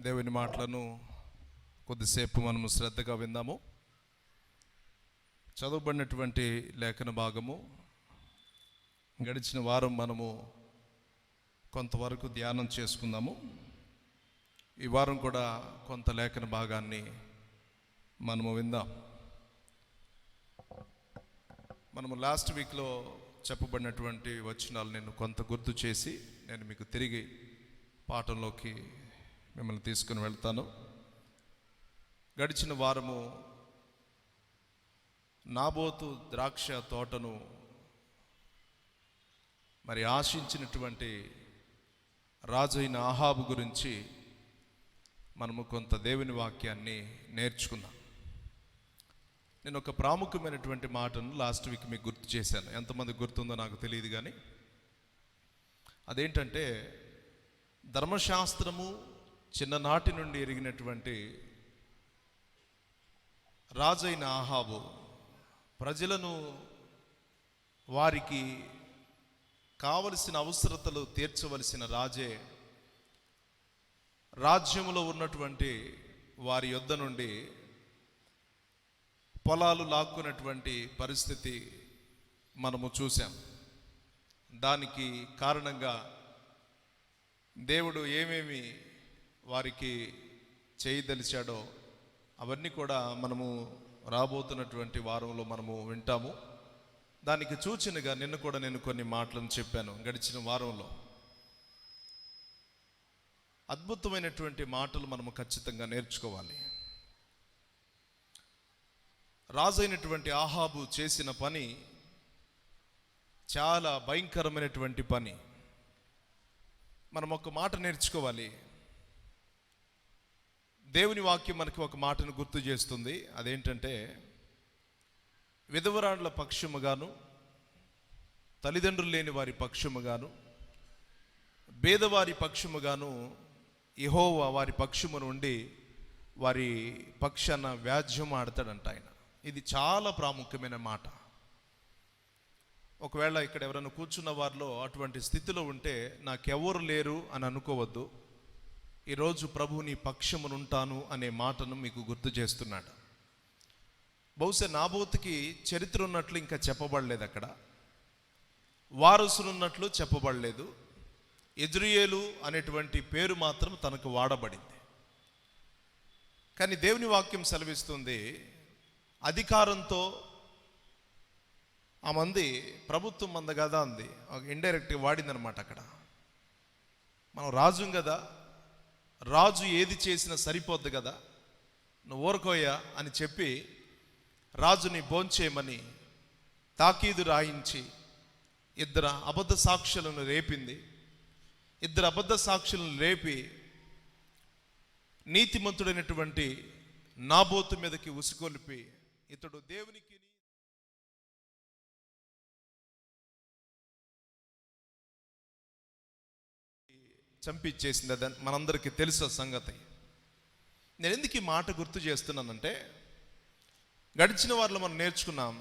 దేవుని మాటలను కొద్దిసేపు మనము శ్రద్ధగా విందాము. చదవబడినటువంటి లేఖన భాగము గడిచిన వారం మనము కొంతవరకు ధ్యానం చేసుకుందాము. ఈ వారం కూడా కొంత లేఖన భాగాన్ని మనము విందాం. మనము లాస్ట్ వీక్లో చెప్పబడినటువంటి వచనాలు నేను కొంత గుర్తు చేసి నేను మీకు తిరిగి పాఠంలోకి మిమ్మల్ని తీసుకుని వెళ్తాను. గడిచిన వారము నాబోతు ద్రాక్ష తోటను మరి ఆశించినటువంటి రాజైన ఆహాబు గురించి మనము కొంత దేవుని వాక్యాన్ని నేర్చుకున్నాం. నేను ఒక ప్రాముఖ్యమైనటువంటి మాటను లాస్ట్ వీక్ మీకు గుర్తు చేశాను. ఎంతమంది గుర్తుందో నాకు తెలియదు, కానీ అదేంటంటే ధర్మశాస్త్రము చిన్ననాటి నుండి ఎరిగినటువంటి రాజైన ఆహాబు ప్రజలను వారికి కావలసిన అవసరతలు తీర్చవలసిన రాజే. రాజ్యములో ఉన్నటువంటి వారి యొద్ద నుండి పొలాలు లాక్కున్నటువంటి పరిస్థితి మనము చూసాం. దానికి కారణంగా దేవుడు ఏమేమి వారికి చేయదలిచాడో అవన్నీ కూడా మనము రాబోతున్నటువంటి వారంలో మనము వింటాము. దానికి సూచనగా నిన్న కూడా నేను కొన్ని మాటలను చెప్పాను. గడిచిన వారంలో అద్భుతమైనటువంటి మాటలు మనము ఖచ్చితంగా నేర్చుకోవాలి. రాజైనటువంటి ఆహాబు చేసిన పని చాలా భయంకరమైనటువంటి పని. మనం ఒక మాట నేర్చుకోవాలి. దేవుని వాక్యం మనకి ఒక మాటను గుర్తు చేస్తుంది. అదేంటంటే విధవరాండ్ల పక్షముగాను, తల్లిదండ్రులు లేని వారి పక్షముగాను, పేదవారి పక్షముగాను యెహోవా వారి పక్షము నుండి వారి పక్షాన వ్యాజ్యం ఆడతాడంట ఆయన. ఇది చాలా ప్రాముఖ్యమైన మాట. ఒకవేళ ఇక్కడ ఎవరైనా కూర్చున్న వారిలో అటువంటి స్థితిలో ఉంటే నాకెవరు లేరు అని అనుకోవద్దు. ఈరోజు ప్రభు నీ పక్షమునుంటాను అనే మాటను మీకు గుర్తు చేస్తున్నాడు. బహుశా నాబోతుకి చరిత్ర ఉన్నట్లు ఇంకా చెప్పబడలేదు, అక్కడ వారసులున్నట్లు చెప్పబడలేదు. యెజ్రెయేలు అనేటువంటి పేరు మాత్రం తనకు వాడబడింది. కానీ దేవుని వాక్యం సెలవిస్తుంది, అధికారంతో ఆ మంది ప్రభుత్వం మంద కదా అంది, ఇండైరెక్ట్గా వాడిందనమాట. అక్కడ మనం రాజు కదా, రాజు ఏది చేసినా సరిపోద్ది కదా, నువ్వు ఊరుకోయా అని చెప్పి రాజుని భోంచేయమని తాకీదు రాయించి ఇద్దరు అబద్ధ సాక్షులను రేపింది. ఇద్దరు అబద్ధ సాక్షులను రేపి నీతిమంతుడైనటువంటి నాబోతు మీదకి ఉసిగొల్పి ఇతడు దేవునికి చంపించేసింది. అదని మనందరికీ తెలుసు సంగతి. నేను ఎందుకు ఈ మాట గుర్తు చేస్తున్నానంటే, గడిచిన వారిలో మనం నేర్చుకున్నాం,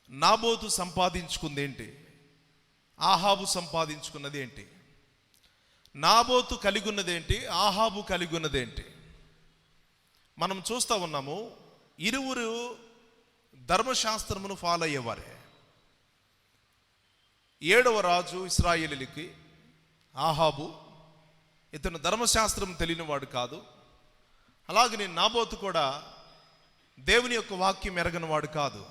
నాబోతు సంపాదించుకుంది ఏంటి, ఆహాబు సంపాదించుకున్నది ఏంటి, నాబోతు కలిగి ఉన్నదేంటి, ఆహాబు కలిగి ఉన్నదేంటి. మనం చూస్తూ ఉన్నాము, ఇరువురు ధర్మశాస్త్రమును ఫాలో అయ్యేవారే. 7వ రాజు ఇశ్రాయేలీయులకి ఆహాబు. ఇతను ధర్మశాస్త్రం తెలియనివాడు కాదు. అలాగనే నాబోతు కూడా దేవుని యొక్క వాక్యం ఎరగనివాడు కాదు.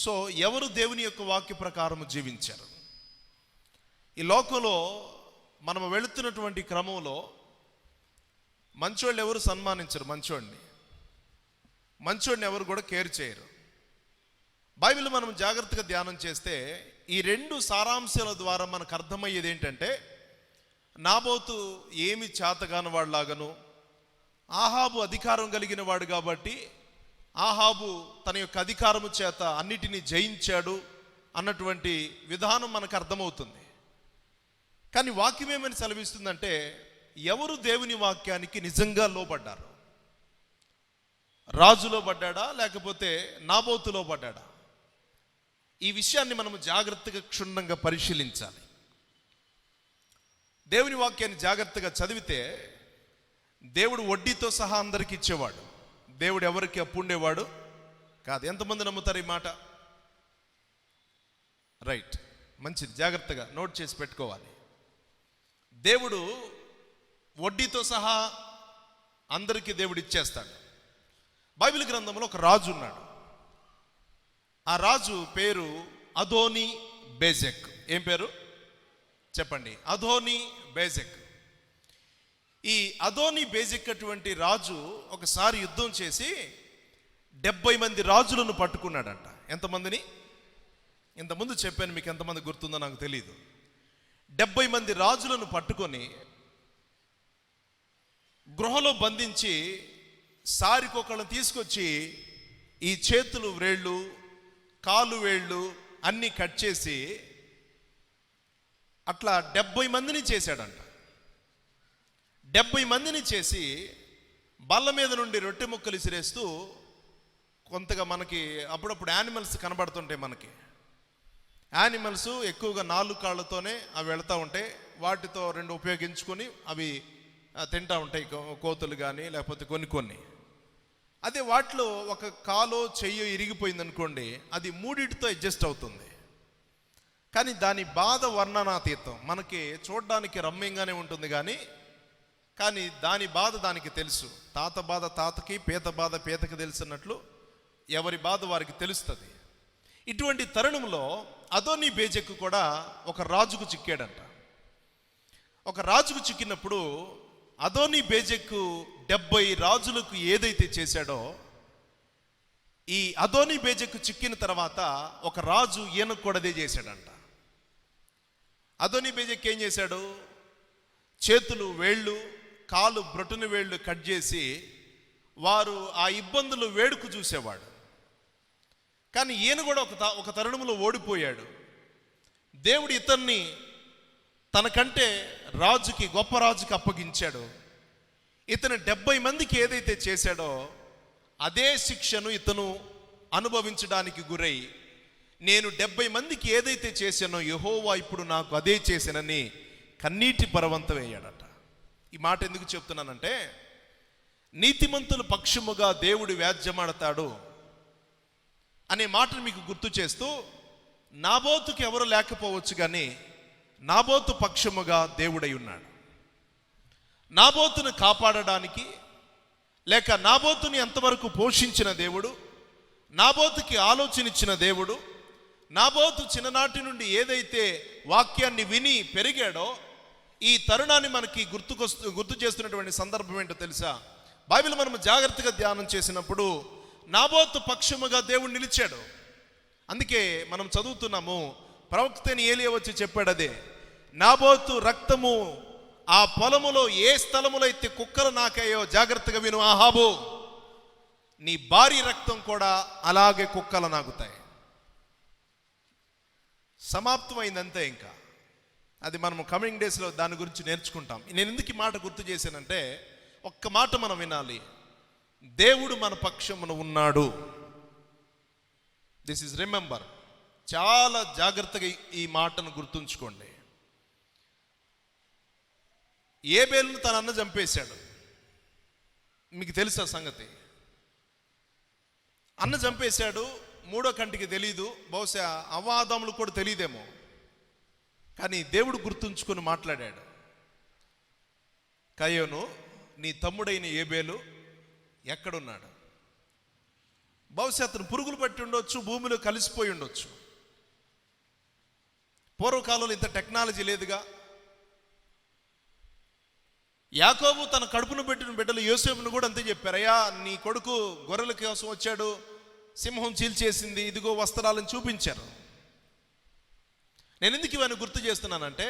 సో ఎవరు దేవుని యొక్క వాక్య ప్రకారం జీవించారు? ఈ లోకంలో మనం వెళుతున్నటువంటి క్రమంలో మంచోళ్ళు ఎవరు సన్మానించరు. మంచోడిని ఎవరు కూడా కేర్ చేయరు. బైబిల్ మనం జాగ్రత్తగా ధ్యానం చేస్తే ఈ రెండు సారాంశాల ద్వారా మనకు అర్థమయ్యేది ఏంటంటే, నాబోతు ఏమి చేతగాని వాడులాగను, ఆహాబు అధికారం కలిగిన వాడు కాబట్టి ఆహాబు తన యొక్క అధికారము చేత అన్నిటినీ జయించాడు అన్నటువంటి విధానం మనకు అర్థమవుతుంది. కానీ వాక్యం ఏమని సెలవిస్తుందంటే, ఎవరు దేవుని వాక్యానికి నిజంగా లోబడ్డారు? రాజులో పడ్డాడా లేకపోతే నాబోతులో పడ్డాడా? ఈ విషయాన్ని మనము జాగ్రత్తగా క్షుణ్ణంగా పరిశీలించాలి. దేవుని వాక్యాన్ని జాగ్రత్తగా చదివితే దేవుడు వడ్డీతో సహా అందరికి ఇచ్చేవాడు. దేవుడు ఎవరికి అప్పు ఉండేవాడు కాదు. ఎంతమంది నమ్ముతారు ఈ మాట? రైట్, మంచిది, జాగ్రత్తగా నోట్ చేసి పెట్టుకోవాలి. దేవుడు వడ్డీతో సహా అందరికీ దేవుడు ఇచ్చేస్తాడు. బైబిల్ గ్రంథంలో ఒక రాజు ఉన్నాడు. ఆ రాజు పేరు అదోని బేజెక్. ఏం పేరు చెప్పండి? అదోని బేజెక్. ఈ అదోని బేజెక్ అటువంటి రాజు ఒకసారి యుద్ధం చేసి 70 మంది రాజులను పట్టుకున్నాడంట. ఎంతమందిని? ఇంతకుముందు చెప్పాను, మీకు ఎంతమంది గుర్తుందో నాకు తెలియదు. 70 మంది రాజులను పట్టుకొని గృహలో బంధించి సారికొకళ్ళని తీసుకొచ్చి ఈ చేతులు వేళ్ళు కాలు వేళ్ళు అన్నీ కట్ చేసి అట్లా 70 మందిని చేశాడంట. 70 మందిని చేసి బల్ల మీద నుండి రొట్టె ముక్కలు ఇసిరేస్తూ, కొంతగా మనకి అప్పుడప్పుడు యానిమల్స్ కనబడుతుంటాయి. మనకి యానిమల్స్ ఎక్కువగా 4 కాళ్ళతోనే అవి వెళుతూ ఉంటాయి. వాటితో 2 ఉపయోగించుకొని అవి తింటూ ఉంటాయి, కోతులు కానీ లేకపోతే కొన్ని. అదే వాటిలో ఒక కాలో చెయ్యో ఇరిగిపోయింది అనుకోండి, అది 3టితో అడ్జస్ట్ అవుతుంది. కానీ దాని బాధ వర్ణనాతీతం. మనకి చూడడానికి రమ్యంగానే ఉంటుంది కానీ దాని బాధ దానికి తెలుసు. తాత బాధ తాతకి, పీత బాధ పీతకి తెలుసున్నట్లు ఎవరి బాధ వారికి తెలుస్తుంది. ఇటువంటి తరుణంలో అదోని బేజెక్ కూడా ఒక రాజుకు చిక్కాడంట. ఒక రాజుకు చిక్కినప్పుడు అదోని బేజెక్ 70 రాజులకు ఏదైతే చేశాడో, ఈ అదోని బేజెక్ చిక్కిన తర్వాత ఒక రాజు ఈయనకు కూడా అదే చేశాడంట. అదోని బేజెక్ ఏం చేశాడు? చేతులు వేళ్ళు కాలు బ్రొటన వేళ్ళు కట్ చేసి వారు ఆ ఇబ్బందులు వేడుకు చూసేవాడు. కానీ ఈయన కూడా ఒక తరుణంలో ఓడిపోయాడు. దేవుడు ఇతన్ని తనకంటే రాజుకి, గొప్ప రాజుకి అప్పగించాడు. ఇతను 70 మందికి ఏదైతే చేశాడో అదే శిక్షను ఇతను అనుభవించడానికి గురై, నేను 70 మందికి ఏదైతే చేశానో యెహోవా ఇప్పుడు నాకు అదే చేశానని కన్నీటి పరవంత వేయాడట. ఈ మాట ఎందుకు చెప్తున్నానంటే, నీతిమంతుల పక్షముగా దేవుడు వ్యాజ్యమాడతాడు అనే మాటను మీకు గుర్తు చేస్తూ, నాబోతుకి ఎవరు లేకపోవచ్చు కానీ నాబోతు పక్షముగా దేవుడై ఉన్నాడు. నాబోతును కాపాడడానికి, లేక నాబోతుని ఎంతవరకు పోషించిన దేవుడు, నాబోతుకి ఆలోచన ఇచ్చిన దేవుడు, నాబోతు చిన్ననాటి నుండి ఏదైతే వాక్యాన్ని విని పెరిగాడో, ఈ తరుణాన్ని మనకి గుర్తు చేస్తున్నటువంటి సందర్భం ఏంటో తెలుసా? బైబిల్ మనం జాగ్రత్తగా ధ్యానం చేసినప్పుడు నాబోతు పక్షముగా దేవుడు నిలిచాడు. అందుకే మనం చదువుతున్నాము, ప్రవక్తని ఏలియా వచ్చి చెప్పాడు అదే, నాబోతు రక్తము ఆ పొలములో ఏ స్థలములో అయితే కుక్కలు నాకాయో జాగ్రత్తగా విను ఆహాబు, నీ భార్య రక్తం కూడా అలాగే కుక్కలు నాకుతాయి. సమాప్తమైందంతే. ఇంకా అది మనం కమింగ్ డేస్లో దాని గురించి నేర్చుకుంటాం. నేను ఎందుకు ఈ మాట గుర్తు చేశానంటే, ఒక్క మాట మనం వినాలి, దేవుడు మన పక్షమున ఉన్నాడు. This is remember. చాలా జాగ్రత్తగా ఈ మాటను గుర్తుంచుకోండి. ఏబేలును తన అన్న చంపేశాడు, మీకు తెలుసా సంగతి? అన్న చంపేశాడు, 3వ కంటికి తెలీదు, బహుశా అవాదములు కూడా తెలియదేమో. కానీ దేవుడు గుర్తుంచుకొని మాట్లాడాడు, కయ్యోను నీ తమ్ముడైన ఏబేలు ఎక్కడున్నాడు? బహుశా అతను పురుగులు పట్టి ఉండొచ్చు, భూమిలో కలిసిపోయి ఉండొచ్చు. పూర్వకాలంలో ఇంత టెక్నాలజీ లేదుగా. యాకోబు తన కడుపును పెట్టిన బిడ్డలు యోసేపును కూడా అంతే చెప్పారు, అయ్యా నీ కొడుకు గొర్రెల కోసం వచ్చాడు, సింహం చీల్చేసింది, ఇదిగో వస్త్రాలను చూపించారు. నేను ఎందుకు ఇవన్నీ గుర్తు చేస్తున్నానంటే,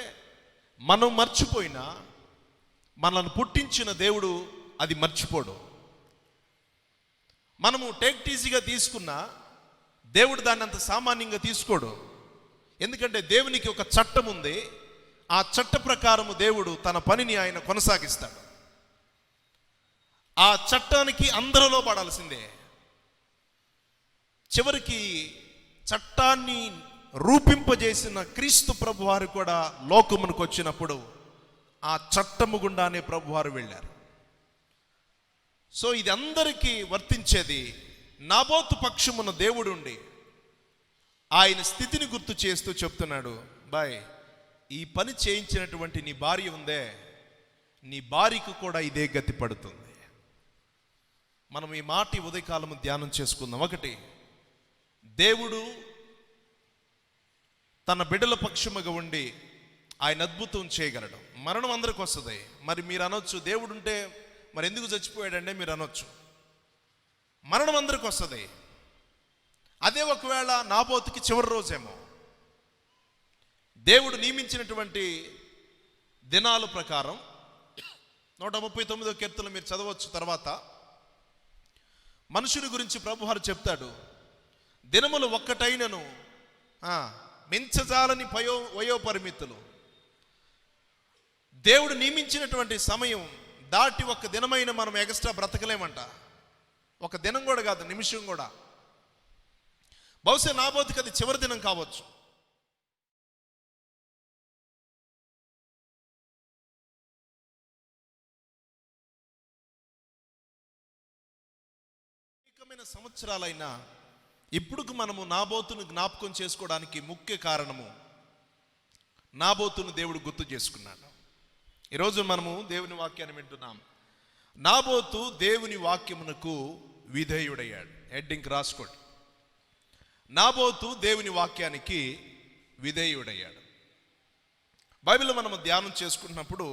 మనం మర్చిపోయినా మనల్ని పుట్టించిన దేవుడు అది మర్చిపోడు. మనము టేక్ ఈజీగా తీసుకున్నా దేవుడు దాన్ని అంత సామాన్యంగా తీసుకోడు. ఎందుకంటే దేవునికి ఒక చట్టం ఉంది. ఆ చట్ట ప్రకారము దేవుడు తన పనిని ఆయన కొనసాగిస్తాడు. ఆ చట్టానికి అందరిలో పడాల్సిందే. చివరికి చట్టాన్ని రూపింపజేసిన క్రీస్తు ప్రభువారు కూడా లోకమునకు వచ్చినప్పుడు ఆ చట్టము గుండానే ప్రభువారు వెళ్ళారు. సో ఇది అందరికీ వర్తించేది. నాబోతు పక్షమున దేవుడుండి ఆయన స్థితిని గుర్తు చేస్తూ చెప్తున్నాడు, బాయ్ ఈ పని చేయించినటువంటి నీ భార్య ఉందే, నీ భార్యకు కూడా ఇదే గతి పడుతుంది. మనం ఈ మాట ఈ ఉదయకాలము ధ్యానం చేసుకుందాం. ఒకటి, దేవుడు తన బిడ్డల పక్షముగా ఉండి ఆయన అద్భుతం చేయగలడు. మరణం అందరికి వస్తుంది. మరి మీరు అనొచ్చు, దేవుడు ఉంటే మరి ఎందుకు చచ్చిపోయాడంటే మీరు అనొచ్చు. మరణం అందరికి వస్తుంది. అదే ఒకవేళ నాబోతుకి చివరి రోజేమో, దేవుడు నియమించినటువంటి దినాల ప్రకారం 139వ కీర్తన మీరు చదవచ్చు. తర్వాత మనుషుని గురించి ప్రభువారు చెప్తాడు, దినములు ఒక్కటైనను మించజాలని వయోపరిమితులు. దేవుడు నియమించినటువంటి సమయం దాటి ఒక్క దినమైన మనం ఎక్స్ట్రా బ్రతకలేమంట. ఒక దినం కూడా కాదు, నిమిషం కూడా. బహుశా నాబోతుకి అది చివరి దినం కావచ్చు. అనేకమైన సంవత్సరాలైనా ఇప్పుడు మనము నాబోతును జ్ఞాపకం చేసుకోవడానికి ముఖ్య కారణము, నాబోతును దేవుడు గుర్తు చేసుకున్నాడు. ఈరోజు మనము దేవుని వాక్యాన్ని వింటున్నాం. నాబోతు దేవుని వాక్యమునకు విధేయుడయ్యాడు. హెడ్డింగ్ రాసుకోండి, నాబోతు దేవుని వాక్యానికి విధేయుడయ్యాడు. బైబిల్లో మనము ధ్యానం చేసుకుంటున్నప్పుడు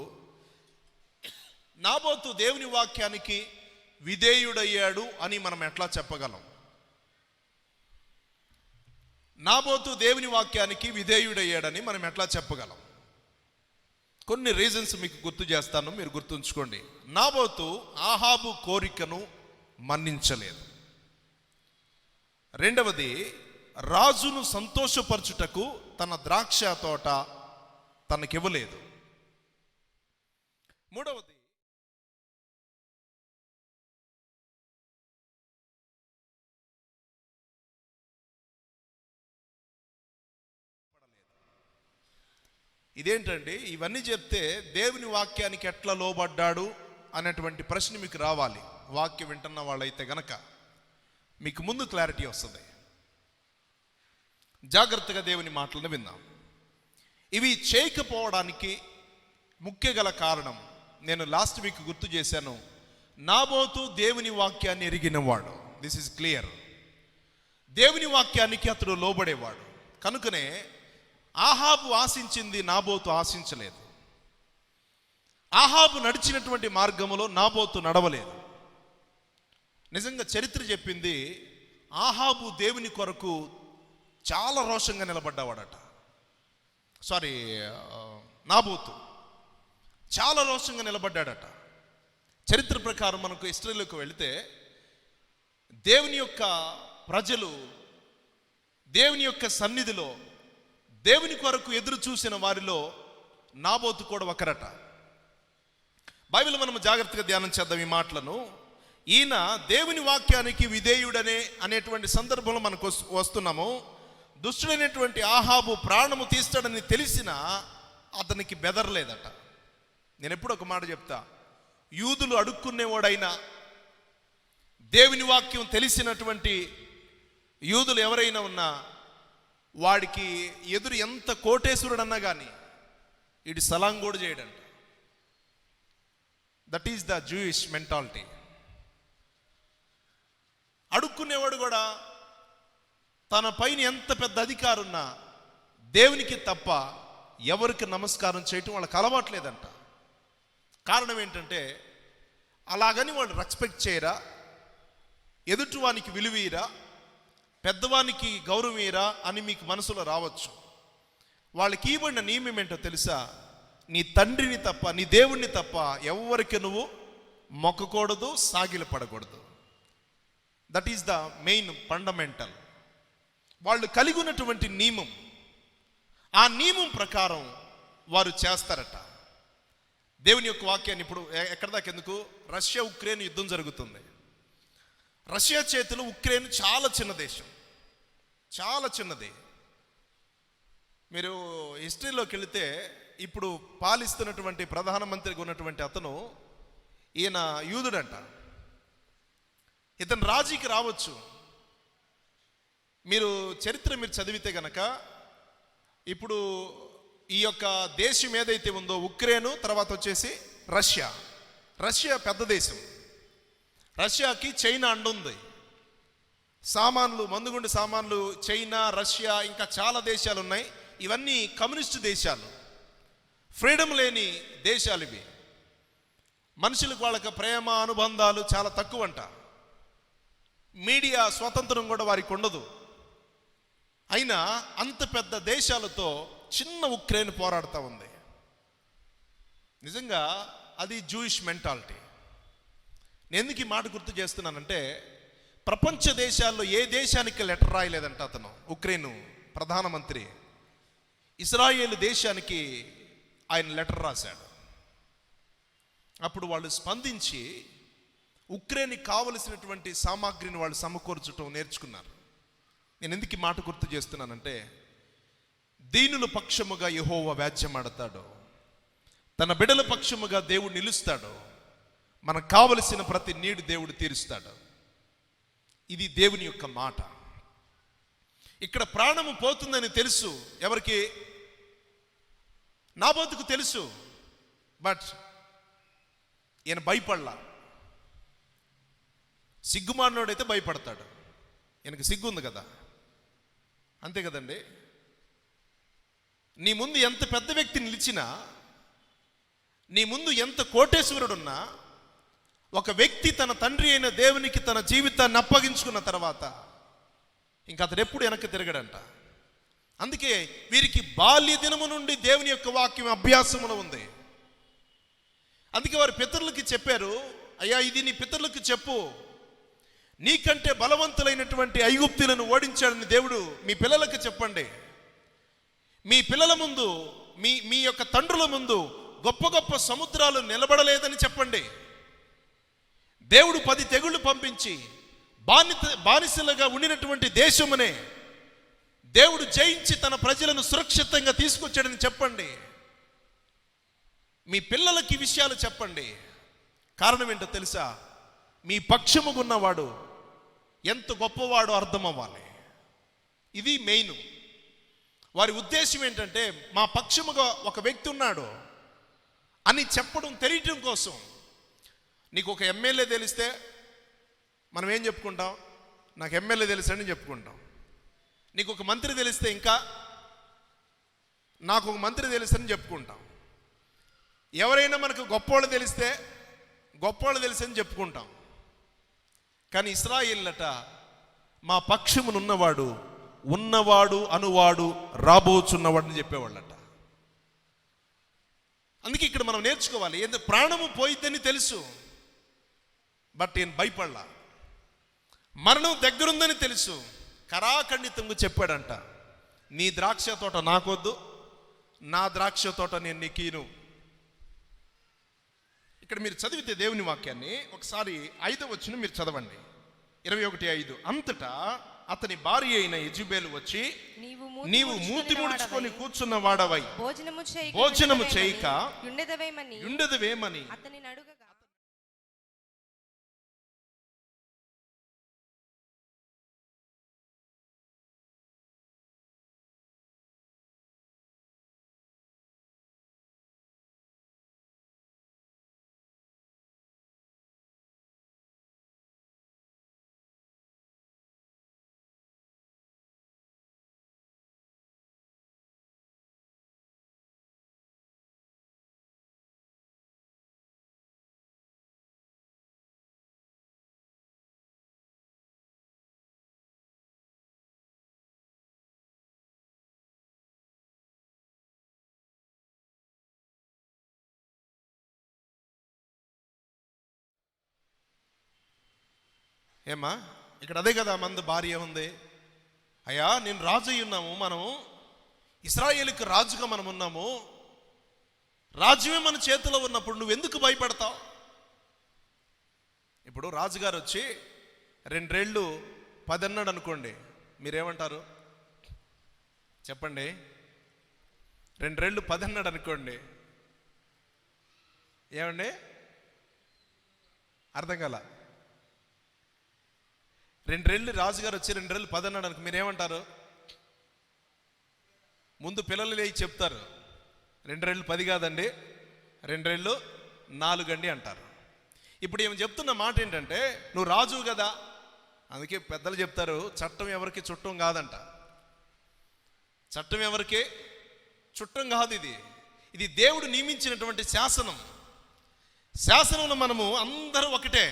నాబోతు దేవుని వాక్యానికి విధేయుడయ్యాడు అని మనం ఎట్లా చెప్పగలం? నాబోతు దేవుని వాక్యానికి విధేయుడయ్యాడని మనం ఎట్లా చెప్పగలం? కొన్ని రీజన్స్ మీకు గుర్తు చేస్తాను, మీరు గుర్తుంచుకోండి. నాబోతు ఆహాబు కోరికను మన్నించలేదు. రెండవది, రాజును సంతోషపరచుటకు తన ద్రాక్ష తోట తనకివ్వలేదు. మూడవది, ఇదేంటండి ఇవన్నీ చెప్తే దేవుని వాక్యానికి ఎట్లా లోబడ్డాడు అనేటువంటి ప్రశ్న మీకు రావాలి. వాక్యం వింటున్న వాళ్ళైతే గనక మీకు ముందు క్లారిటీ వస్తుంది. జాగ్రత్తగా దేవుని మాటలను విందాం. ఇవి చేయకపోవడానికి ముఖ్య గల కారణం నేను లాస్ట్ వీక్ గుర్తు చేశాను. నాబోతు దేవుని వాక్యాన్ని ఎరిగినవాడు. This is clear. దేవుని వాక్యానికి అతడు లోబడేవాడు. కనుకనే ఆహాబు ఆశించింది నాబోతు ఆశించలేదు. ఆహాబు నడిచినటువంటి మార్గములో నాబోతు నడవలేదు. నిజంగా చరిత్ర చెప్పింది, ఆహాబు దేవుని కొరకు చాలా రోషంగా నిలబడ్డావాడట. నాబోతు చాలా రోషంగా నిలబడ్డాడట. చరిత్ర ప్రకారం మనకు హిస్టరీలోకి వెళితే దేవుని యొక్క ప్రజలు దేవుని యొక్క సన్నిధిలో దేవుని కొరకు ఎదురు చూసిన వారిలో నాబోతు కూడా ఒకరట. బైబిల్ మనం జాగ్రత్తగా ధ్యానం చేద్దాం ఈ మాటలను. ఈయన దేవుని వాక్యానికి అనేటువంటి సందర్భంలో మనకు వస్తున్నాము. దుష్టుడైనటువంటి ఆహాబు ప్రాణము తీస్తాడని తెలిసినా అతనికి బెదరలేదట. నేను ఎప్పుడు ఒక మాట చెప్తా, యూదులు అడుక్కునేవాడైనా దేవుని వాక్యం తెలిసినటువంటి యూదులు ఎవరైనా ఉన్నా వాడికి ఎదురు ఎంత కోటేశ్వరుడు అన్నా కానీ ఇటు సలాం కూడా చేయడంట. That is the Jewish mentality. అడుక్కునేవాడు కూడా తన పైన ఎంత పెద్ద అధికారం ఉన్నా దేవునికి తప్ప ఎవరికి నమస్కారం చేయటం వాళ్ళకి అలవాట్లేదంట. కారణం ఏంటంటే అలాగని వాళ్ళు రెస్పెక్ట్ చేయరా, ఎదుటివానికి విలువీరా, పెద్దవానికి గౌరవీరా అని మీకు మనసులో రావచ్చు. వాళ్ళకి ఇవ్వబడిన నియమం ఏంటో తెలుసా? నీ తండ్రిని తప్ప, నీ దేవుణ్ణి తప్ప ఎవరికి నువ్వు మొక్కకూడదు, సాగిలపడకూడదు. That is the main fundamental. వాళ్ళు కలిగి ఉన్నటువంటి నియమం, ఆ నియమం ప్రకారం వారు చేస్తారట. దేవుని యొక్క వాక్యాన్ని ఇప్పుడు ఎక్కడ దాకా ఎందుకు, రష్యా ఉక్రెయిన్ యుద్ధం జరుగుతుంది. రష్యా చేతిలో ఉక్రెయిన్ చాలా చిన్న దేశం, చాలా చిన్నది. మీరు హిస్టరీలోకి వెళితే ఇప్పుడు పాలిస్తున్నటువంటి ప్రధానమంత్రిగా ఉన్నటువంటి అతను ఈయన యూదుడంట. ఇతను రాజీకి రావచ్చు. మీరు చరిత్ర చదివితే గనక ఇప్పుడు ఈ యొక్క దేశం ఏదైతే ఉందో ఉక్రెయిన్, తర్వాత వచ్చేసి రష్యా. రష్యా పెద్ద దేశం. రష్యాకి చైనా అండుంది. సామాన్లు, మందుగుండు సామాన్లు చైనా, రష్యా, ఇంకా చాలా దేశాలు ఉన్నాయి. ఇవన్నీ కమ్యూనిస్టు దేశాలు, ఫ్రీడమ్ లేని దేశాలు ఇవి. మనుషులకు వాళ్ళకి ప్రేమ అనుబంధాలు చాలా తక్కువంట. మీడియా స్వతంత్రం కూడా వారికి ఉండదు. అయినా అంత పెద్ద దేశాలతో చిన్న ఉక్రెయిన్ పోరాడుతూ ఉంది. నిజంగా అది జూయిష్ మెంటాలిటీ. నేను ఎందుకు ఈ మాట గుర్తు చేస్తున్నానంటే, ప్రపంచ దేశాల్లో ఏ దేశానికి లెటర్ రాయలేదంట అతను. ఉక్రెయిన్ ప్రధానమంత్రి ఇజ్రాయేల్ దేశానికి ఆయన లెటర్ రాశాడు. అప్పుడు వాళ్ళు స్పందించి ఉక్రెయిన్కి కావలసినటువంటి సామాగ్రిని వాళ్ళు సమకూర్చడం నేర్చుకున్నారు. నేను ఎందుకు ఈ మాట గుర్తు చేస్తున్నానంటే, దీనుల పక్షముగా యెహోవా వ్యాజ్యమాడతాడు, తన బిడ్డల పక్షముగా దేవుడు నిలుస్తాడు, మనకు కావలసిన ప్రతి నీడు దేవుడు తీరుస్తాడు. ఇది దేవుని యొక్క మాట. ఇక్కడ ప్రాణము పోతుందని తెలుసు. ఎవరికి? నాబోతుకు తెలుసు. బట్ ఈయన భయపడలా. సిగ్గుమానోడైతే భయపడతాడు. ఈయనకి సిగ్గు ఉంది కదా, అంతే కదండి. నీ ముందు ఎంత పెద్ద వ్యక్తి నిలిచినా, నీ ముందు ఎంత కోటేశ్వరుడున్నా, ఒక వ్యక్తి తన తండ్రి అయిన దేవునికి తన జీవితాన్ని అప్పగించుకున్న తర్వాత ఇంకా అతడు ఎప్పుడు వెనక్కి తిరగడంట. అందుకే వీరికి బాల్య దినము నుండి దేవుని యొక్క వాక్యం అభ్యాసములో ఉంది. అందుకే వారి పితరులకి చెప్పారు, అయ్యా ఇది నీ పితరులకు చెప్పు, నీకంటే బలవంతులైనటువంటి ఐగుప్తులను ఓడించాడని దేవుడు మీ పిల్లలకు చెప్పండి. మీ పిల్లల ముందు, మీ యొక్క తండ్రుల ముందు గొప్ప గొప్ప సముద్రాలు నిలబడలేదని చెప్పండి. దేవుడు 10 తెగుళ్ళు పంపించి బానిసలుగా ఉండినటువంటి దేశమునే దేవుడు జయించి తన ప్రజలను సురక్షితంగా తీసుకొచ్చాడని చెప్పండి. మీ పిల్లలకి ఈ విషయాలు చెప్పండి. కారణం ఏంటో తెలుసా? మీ పక్షముగున్నవాడు ఎంత గొప్పవాడో అర్థం అవ్వాలి. ఇది మెయిన్. వారి ఉద్దేశం ఏంటంటే, మా పక్షముగా ఒక వ్యక్తి ఉన్నాడు అని చెప్పడం, తెలియటం కోసం. నీకు ఒక ఎమ్మెల్యే తెలిస్తే మనం ఏం చెప్పుకుంటాం? నాకు ఎమ్మెల్యే తెలుసని చెప్పుకుంటాం. నీకు ఒక మంత్రి తెలిస్తే ఇంకా నాకు ఒక మంత్రి తెలుసని చెప్పుకుంటాం. ఎవరైనా మనకు గొప్పోళ్ళు తెలిస్తే గొప్పోళ్ళు తెలుసని చెప్పుకుంటాం. కానీ ఇశ్రాయేలులట మా పక్షమునున్నవాడు, ఉన్నవాడు అనువాడు, రాబోచున్నవాడని చెప్పేవాళ్ళట. అందుకే ఇక్కడ మనం నేర్చుకోవాలి. ఏంటంటే ప్రాణము పోయిద్దని తెలుసు, బట్ నేను భయపడలా. మరణం దగ్గరుందని తెలుసు, కరాఖండితంగా చెప్పాడంట, నీ ద్రాక్ష తోట నాకొద్దు, నా ద్రాక్ష తోట నేను నీకీను. ఇక్కడ మీరు చదివితే దేవుని వాక్యాన్ని ఒకసారి 5వ వచనం మీరు చదవండి. 21:5. అంతటా అతని భార్య అయిన యెజెబెలు వచ్చి, నీవు మూతి ముడుచుకొని కూర్చున్న వాడవై భోజనము చేయక ఉండదవేమని అతనిని అడుగగా, ఏమా ఇక్కడ అదే కదా మంది భార్య ఉంది. అయ్యా నేను రాజు అయి ఉన్నాము, మనము ఇశ్రాయేలుకి రాజుగా మనం ఉన్నాము, రాజ్యమే మన చేతిలో ఉన్నప్పుడు నువ్వెందుకు భయపడతావు? ఇప్పుడు రాజుగారు వచ్చి 2 రేళ్ళు 10 అన్నాడు అనుకోండి, మీరేమంటారు చెప్పండి? 2 రేళ్ళు 10 అన్నాడు అనుకోండి, ఏమండి? అర్థం కాల? 2 రాజుగారు వచ్చి 2 10 అన్నాడు అనుకో, మీరేమంటారు? ముందు పిల్లలు లేచి చెప్తారు 2 10 కాదండి, 2 4 అండి అంటారు. ఇప్పుడు ఏమి చెప్తున్న మాట ఏంటంటే, నువ్వు రాజు కదా, అందుకే పెద్దలు చెప్తారు చట్టం ఎవరికి చుట్టం కాదంట. చట్టం ఎవరికి చుట్టం కాదు, ఇది దేవుడు నియమించినటువంటి శాసనం. శాసనంలో మనము అందరూ ఒకటే,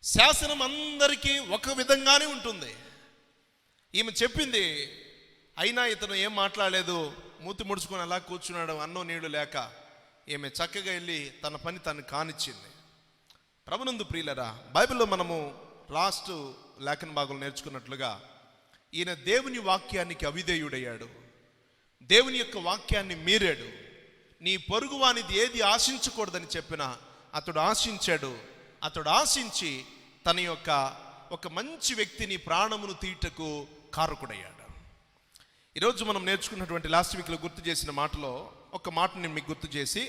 శాసనం అందరికీ ఒక విధంగానే ఉంటుంది. ఈమె చెప్పింది, అయినా ఇతను ఏం మాట్లాడలేదు, మూతి ముడుచుకొని అలా కూర్చున్నాడు, అన్నం నీళ్లు లేక. ఈమె చక్కగా వెళ్ళి తన పని తను కానిచ్చింది. ప్రభునందు ప్రియులరా, బైబిల్లో మనము లాస్ట్ లేఖన భాగంలో నేర్చుకున్నట్లుగా ఈయన దేవుని వాక్యానికి అవిధేయుడయ్యాడు, దేవుని యొక్క వాక్యాన్ని మీరాడు. నీ పొరుగువానిది ఏది ఆశించకూడదని చెప్పినా అతడు ఆశించాడు. అతడు ఆశించి తన యొక్క ఒక మంచి వ్యక్తిని ప్రాణమును తీయటకు కారకుడయ్యాడు. ఈరోజు మనం నేర్చుకున్నటువంటి లాస్ట్ వీక్లో గుర్తు చేసిన మాటలో ఒక మాటని మీకు గుర్తు చేసి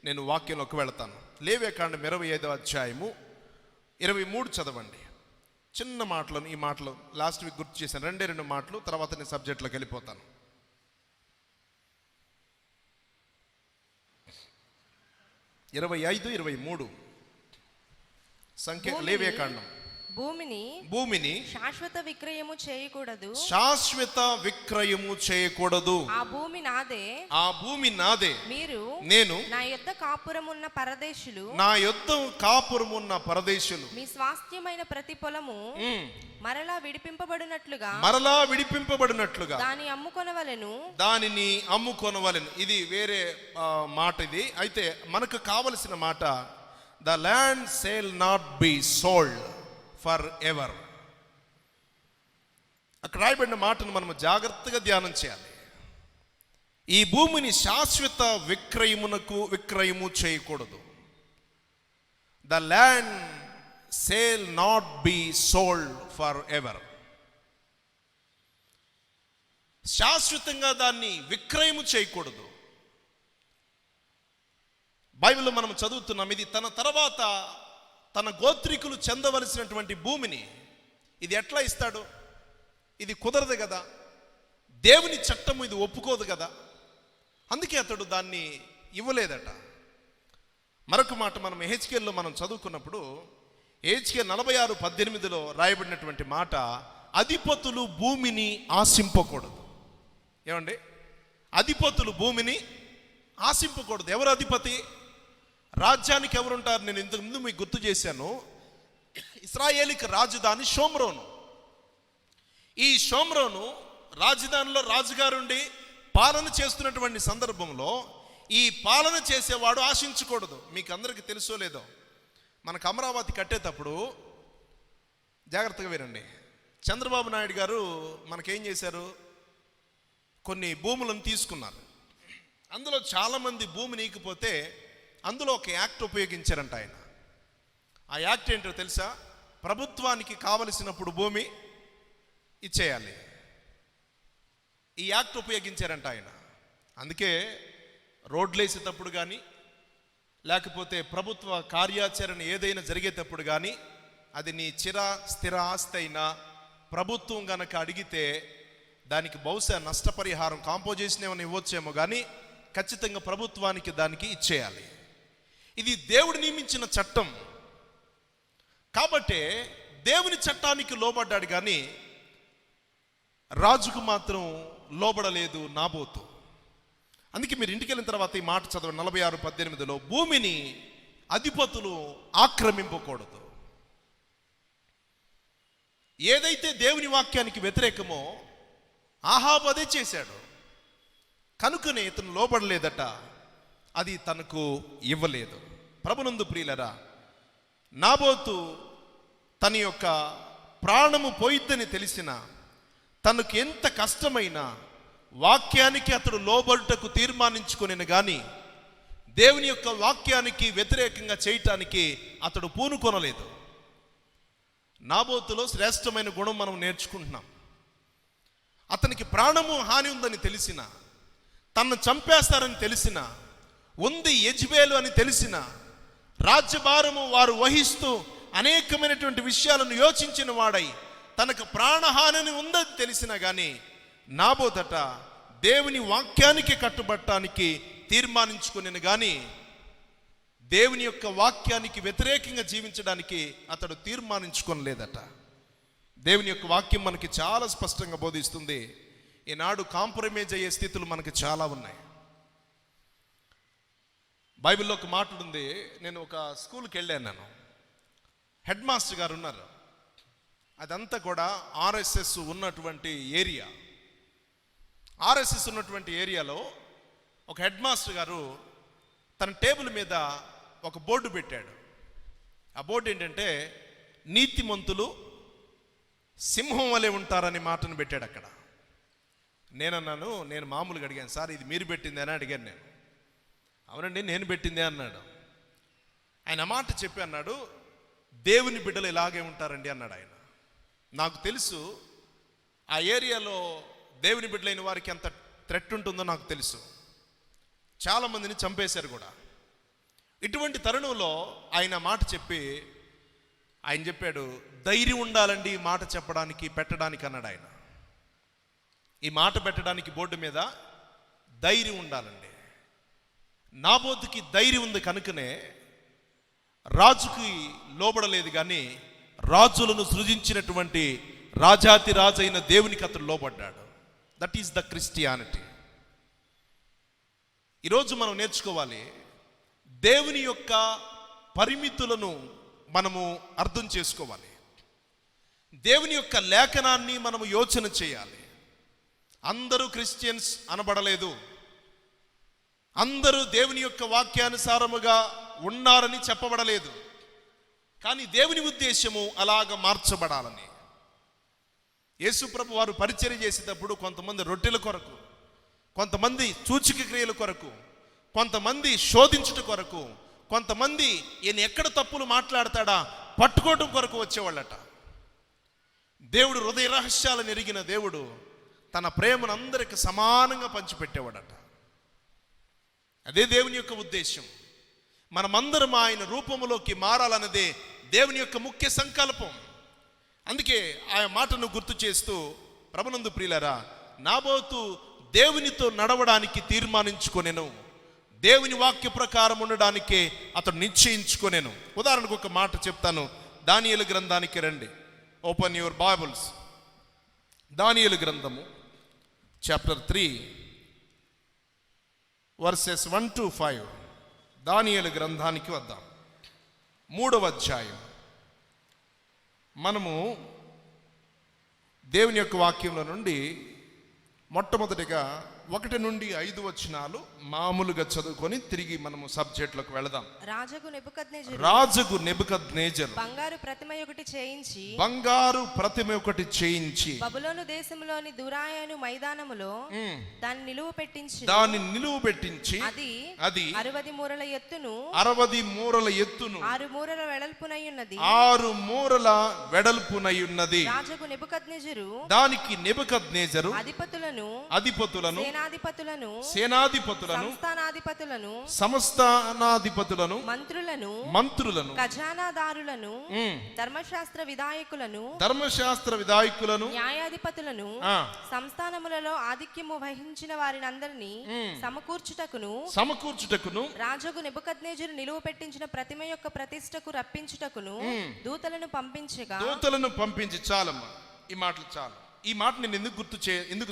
నేను వాక్యంలోకి వెళతాను. లేవియాకాండం 25వ అధ్యాయము 23 చదవండి. చిన్న మాటలను, ఈ మాటలు లాస్ట్ వీక్ గుర్తు చేశాను, 2 మాటలు, తర్వాత నేను సబ్జెక్ట్లోకి వెళ్ళిపోతాను. 25, 23 సంఖ్య. లేవియాకాండం. భూమిని శాశ్వత విక్రయము చేయకూడదు, శాశ్వత విక్రయము చేయకూడదు. ఆ భూమి నాదే, నేను నా యొద్ద కాపురమున్న పరదేశులు మీ స్వాస్థ్యమైన ప్రతి పొలము మరలా విడిపింపబడినట్లుగా దానిని అమ్ముకొనవలెను. ఇది వేరే మాట. ఇది అయితే మనకు కావలసిన మాట, the land sale not be sold for ever. అక్కడ రాయబడిన మాటను మనం జాగ్రత్తగా ధ్యానం చేయాలి. ఈ భూమిని శాశ్వత విక్రయము చేయకూడదు. The land sale not be sold for ever. శాశ్వతంగా దాన్ని విక్రయము చేయకూడదు. బైబిల్లో మనం చదువుతున్నాం, ఇది తన తర్వాత తన గోత్రికులు చెందవలసినటువంటి భూమిని ఇది ఎట్లా ఇస్తాడు? ఇది కుదరదు కదా, దేవుని చట్టము ఇది ఒప్పుకోదు కదా, అందుకే అతడు దాన్ని ఇవ్వలేదట. మరొక మాట మనం హెచ్కేల్లో మనం చదువుకున్నప్పుడు హెచ్కే 46:18 రాయబడినటువంటి మాట, అధిపతులు భూమిని ఆశింపకూడదు. ఏమండి? అధిపతులు భూమిని ఆశింపకూడదు. ఎవరు అధిపతి? రాజ్యానికి ఎవరుంటారు? నేను ఇంతకుముందు మీకు గుర్తు చేశాను, ఇశ్రాయేలుకి రాజధాని షోమ్రోను. ఈ షోమ్రోను రాజధానిలో రాజుగారుండి పాలన చేస్తున్నటువంటి సందర్భంలో ఈ పాలన చేసేవాడు ఆశించకూడదు. మీకు అందరికీ తెలుసో లేదో, మనకు అమరావతి కట్టేటప్పుడు జాగ్రత్తగా వినండి, చంద్రబాబు నాయుడు గారు మనకేం చేశారు? కొన్ని భూములను తీసుకున్నారు. అందులో చాలామంది భూమి నీకపోతే అందులో ఒక యాక్ట్ ఉపయోగించారంట ఆయన. ఆ యాక్ట్ ఏంటో తెలుసా? ప్రభుత్వానికి కావలసినప్పుడు భూమి ఇచ్చేయాలి. ఈ యాక్ట్ ఉపయోగించారంట ఆయన. అందుకే రోడ్లు వేసేటప్పుడు కానీ, లేకపోతే ప్రభుత్వ కార్యాచరణ ఏదైనా జరిగేటప్పుడు కానీ, అది నీ స్థిర ఆస్తి అయినా ప్రభుత్వం గనక అడిగితే దానికి బహుశా నష్టపరిహారం కాంపోజిషన్ ఏమైనా ఇవ్వచ్చేమో, కానీ ఖచ్చితంగా ప్రభుత్వానికి దానికి ఇచ్చేయాలి. ఇది దేవుడు నియమించిన చట్టం. కాబట్టే దేవుని చట్టానికి లోబడ్డాడు, కానీ రాజుకు మాత్రం లోబడలేదు నాబోతు. అందుకే మీరు ఇంటికి వెళ్ళిన తర్వాత ఈ మాట చదవండి. 46:18 భూమిని అధిపతులు ఆక్రమింపకూడదు. ఏదైతే దేవుని వాక్యానికి వ్యతిరేకమో ఆహాబు అదే చేశాడు. కనుకనే ఇతను లోబడలేదట, అది తనకు ఇవ్వలేదు. ప్రభునందు ప్రియులరా, నాబోతు తన యొక్క ప్రాణము పోయిద్దని తెలిసిన, తనకు ఎంత కష్టమైనా వాక్యానికి అతడు లోబడుటకు తీర్మానించుకొనిను, కానీ దేవుని యొక్క వాక్యానికి వ్యతిరేకంగా చేయటానికి అతడు పూనుకొనలేదు. నాబోతులో శ్రేష్టమైన గుణం మనం నేర్చుకుంటున్నాం. అతనికి ప్రాణము హాని ఉందని తెలిసిన, తనను చంపేస్తారని తెలిసిన, ఉంది యెజబేలు అని తెలిసిన, రాజ్యభారము వారు వహిస్తూ అనేకమైనటువంటి విషయాలను యోచించిన వాడై తనకు ప్రాణహాని ఉందని తెలిసినా కానీ నాబోతట దేవుని వాక్యానికి కట్టుబట్టడానికి తీర్మానించుకుని కానీ దేవుని యొక్క వాక్యానికి వ్యతిరేకంగా జీవించడానికి అతడు తీర్మానించుకోలేదట. దేవుని యొక్క వాక్యం మనకి చాలా స్పష్టంగా బోధిస్తుంది. ఈనాడు కాంప్రమైజ్ అయ్యే స్థితులు మనకి చాలా ఉన్నాయి. బైబిల్లో ఒక మాట ఉంది. నేను ఒక స్కూల్కి వెళ్ళాను. హెడ్ మాస్టర్ గారు ఉన్నారు. అదంతా కూడా ఆర్ఎస్ఎస్ ఉన్నటువంటి ఏరియా. ఆర్ఎస్ఎస్ ఉన్నటువంటి ఏరియాలో ఒక హెడ్ మాస్టర్ గారు తన టేబుల్ మీద ఒక బోర్డు పెట్టాడు. ఆ బోర్డు ఏంటంటే నీతిమంతులు సింహం వలె ఉంటారని మాటను పెట్టాడు అక్కడ. నేను మామూలుగా అడిగాను, సార్ ఇది మీరు పెట్టింది అని అడిగాను నేను. అవునండి నేను పెట్టిందే అన్నాడు. ఆయన మాట చెప్పి అన్నాడు, దేవుని బిడ్డలు ఇలాగే ఉంటారండి అన్నాడు ఆయన. నాకు తెలుసు ఆ ఏరియాలో దేవుని బిడ్డలైన వారికి ఎంత థ్రెట్ ఉంటుందో నాకు తెలుసు. చాలామందిని చంపేశారు కూడా. ఇటువంటి తరుణంలో ఆయన మాట చెప్పి ఆయన చెప్పాడు, ధైర్యం ఉండాలండి ఈ మాట చెప్పడానికి పెట్టడానికి అన్నాడు ఆయన. ఈ మాట పెట్టడానికి బోర్డు మీద ధైర్యం ఉండాలండి. నాబోతుకి ధైర్యం ఉంది కనుకనే రాజుకి లోబడలేదు, కానీ రాజులను సృజించినటువంటి రాజాతి రాజైన దేవునికి అతడు లోబడ్డాడు. That is the Christianity. ఈరోజు మనం నేర్చుకోవాలి, దేవుని యొక్క పరిమితులను మనము అర్థం చేసుకోవాలి. దేవుని యొక్క లేఖనాన్ని మనము యోచన చేయాలి. అందరూ క్రిస్టియన్స్ అనబడలేదు, అందరూ దేవుని యొక్క వాక్యానుసారముగా ఉన్నారని చెప్పబడలేదు. కానీ దేవుని ఉద్దేశము అలాగ మార్చబడాలని. యేసుప్రభు వారు పరిచర్య చేసేటప్పుడు కొంతమంది రొట్టెల కొరకు, కొంతమంది సూచక క్రియల కొరకు, కొంతమంది శోధించుట కొరకు, కొంతమంది ఈయన ఎక్కడ తప్పులు మాట్లాడతాడా పట్టుకోవడం కొరకు వచ్చేవాళ్ళట. దేవుడు హృదయ రహస్యాలను ఎరిగిన దేవుడు తన ప్రేమను అందరికి సమానంగా పంచిపెట్టేవాడట. అదే దేవుని యొక్క ఉద్దేశం. మనమందరం ఆయన రూపములోకి మారాలన్నదే దేవుని యొక్క ముఖ్య సంకల్పం. అందుకే ఆ మాటను గుర్తు చేస్తూ, ప్రభునందు ప్రియులారా, నాబోతు దేవునితో నడవడానికి తీర్మానించుకొనెను, దేవుని వాక్య ప్రకారం ఉండడానికే అతడు నిశ్చయించుకొనెను. ఉదాహరణకు ఒక మాట చెప్తాను. దానియేలు గ్రంథానికి రండి. Open your Bibles. దానియేలు గ్రంథము చాప్టర్ 3 వర్సెస్ 1 to 5. దానియేలు గ్రంథానికి వద్దాం. 3వ అధ్యాయం. మనము దేవుని యొక్క వాక్యంలో నుండి మొట్టమొదటిగా 1 నుండి 5 వచనాలు మామూలుగా చదువుకొని తిరిగి మనము సబ్జెక్టులకు వెళదాం. రాజుకు నెబుకద్నెజరు బంగారు ప్రతిమ ఒకటి చేయించి బబులోను దేశంలోని దురాయను మైదానములో దాన్ని నిలువ పెట్టించి అది 60 మూరల ఎత్తును 60 మూరల ఎత్తును 6 మూరల వెడల్పునయున్నది. రాజుకు నెబుకద్నెజరు దానికి నెబుకద్నెజరు అధిపతులను సేనాధిపతులను సంస్థానాధిపతులను మంత్రులను ఖజానాదారులను ధర్మశాస్త్ర విధాయకులను న్యాయాధిపతులను సంస్థానములలో ఆధిక్యము వహించిన వారిని అందరినీ సమకూర్చుటకును రాజుకు నెబుకద్నెజరు నిలువ పెట్టించిన ప్రతిమ యొక్క ప్రతిష్టకు రప్పించుటకును దూతలను పంపించి. చాలమ్మా, ఈ మాటలు చాలు. ఈ మాట నేను ఎందుకు